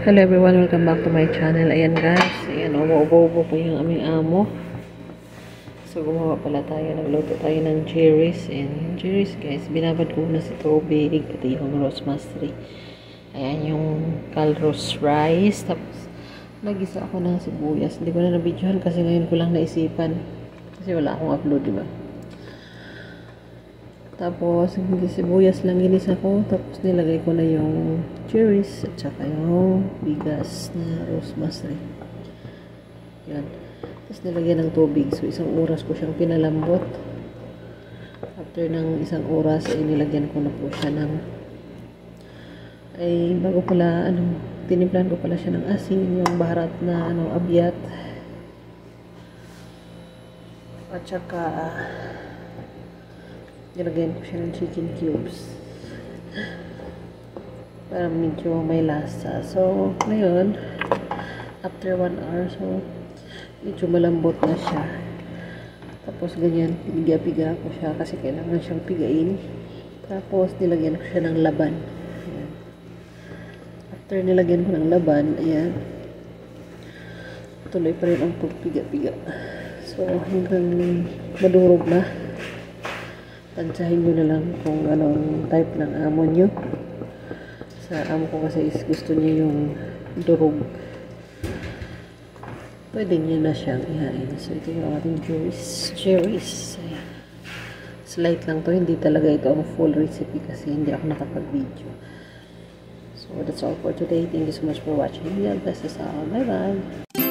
Hello everyone, welcome back to my channel. Ayan guys, ayan, umuubo-ubo po yung aming amo. So gumawa pala tayo, nagluto tayo ng cherries. And yung cherries guys, binabad ko na si tubig. Ito yung rosemary. Ayan yung calrose rice. Tapos nagisa ako ng sibuyas. Hindi ko na nabidyohan kasi ngayon ko lang naisipan. Kasi wala akong upload, diba? Tapos, hindi sibuyas lang ginisa ko. Tapos, nilagay ko na yung cherries at saka yung bigas na rosemary. Yan. Tapos, nilagyan ng tubig. So, isang oras ko siyang pinalambot. After ng isang oras, ay nilagyan ko na po siya ng bago pala, tinimplahan ko pala siya ng asin, yung baharat na, abyat. At saka, nilagyan ko siya ng chicken cubes para medyo may lasa. So, ngayon, after 1 hour, so, medyo malambot na siya. Tapos, ganyan, piga-piga ko siya kasi kailangan siyang pigain. Tapos, nilagyan ko siya ng laban. Ayan. After nilagyan ko ng laban, ayan, tuloy pa rin ang pagpiga-piga. So, hanggang madurog na. Tansyahin nyo na lang kung anong type ng amo nyo. Sa amo ko kasi is gusto niya yung durog. Pwede nyo na siyang ihain. So, ito yung ating cherries. Slight lang to. Hindi talaga ito ang full recipe kasi hindi ako nakapag-video. So, that's all for today. Thank you so much for watching. God bless us all. Bye-bye!